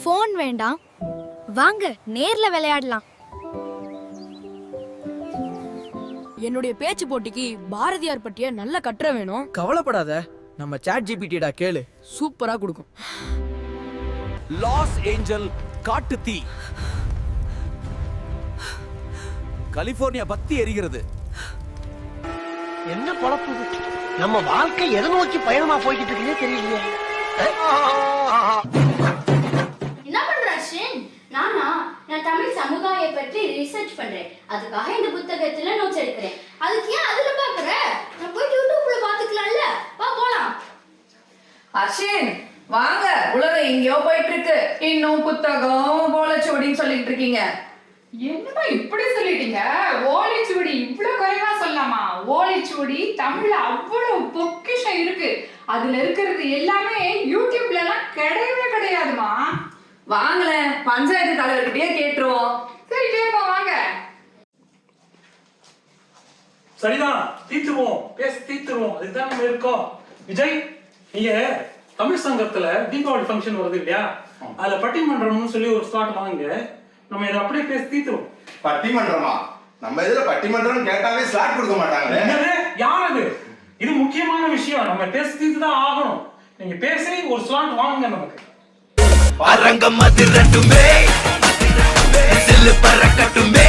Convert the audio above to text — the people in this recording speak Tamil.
ஃபோன் வேண்டாம், வாங்க நேர்ல விளையாடலாம். என்னுடைய பேச்சு போட்டிக்கு பாரதியார் பற்றிய நல்ல கட்டுரை வேணும். கவலைப்படாத, நம்ம சாட் ஜிபிடிடா கேளு, சூப்பரா கொடுக்கும். லாஸ் ஏஞ்சல் காட்டு தீ, கலிபோர்னியா பத்தி எரிகிறது. என்ன பழப்பு, நம்ம வாழ்க்கை எதை நோக்கி பயணமா போய்கிட்டு இருக்குன்னே தெரியலையே. என்ன பண்ற அஸ்வின்? நான் தமிழ் சமுதாய பற்றி ரிசர்ச் பண்றேன். அதுக்காக இந்த புத்தகத்துல நோட்ஸ் எடுக்கிறேன். அதுக்கு ஏன் அதுல பாக்குற? நான் போய் யூடியூப்ல பாத்துக்கலாம்ல. வா போலாம். அஸ்வின் வாங்க, உலகம் எங்கேயோ போயிட்டு இருக்கு, இன்னும் புத்தகம் ஓலைச்சுவடின்னு சொல்லிட்டு இருக்கீங்க. என்னமா இப்படி சொல்லிட்டீங்க? ஓலைச்சுவடி இவ்வளவு குறைவா சொல்லலாமா? ஓலைச்சுவடி தமிழ்ல அவ்வளவு பொக்கிஷம் இருக்கு. அதுல இருக்கிறது எல்லாமே யூடியூப்ல எல்லாம் கிடையவே கிடையாதுமா. வாங்களேன், பஞ்சாயத்து தலைவர்கிட்டயே கேட்டுருவோம். சரி கேட்போம் வாங்க. சரிதான், தீத்துருவோம், பேசி தீத்துருவோம். அதுதான் நம்ம இருக்கோம். விஜய், நீங்க தமிழ் சங்கத்துல தீபாவளி ஃபங்க்ஷன் வருது இல்லையா, அதுல பட்டிமன்றம்னு சொல்லி ஒரு ஸ்லாட் வாங்க. நம்ம இதை அப்படியே பேசி தீத்துருவோம். பட்டிமன்றமா? நம்ம இதுல பட்டிமன்றம் கேட்டாலே ஸ்லாட் கொடுக்க மாட்டாங்களே. யார் அது? இது முக்கியமான விஷயம், நம்ம பேசி தீர்த்துதான் ஆகணும். நீங்க பேசி ஒரு ஸ்லாட் வாங்குங்க. நமக்கு அரங்கம் அதிரட்டுமே, சில்லு பறக்கட்டுமே.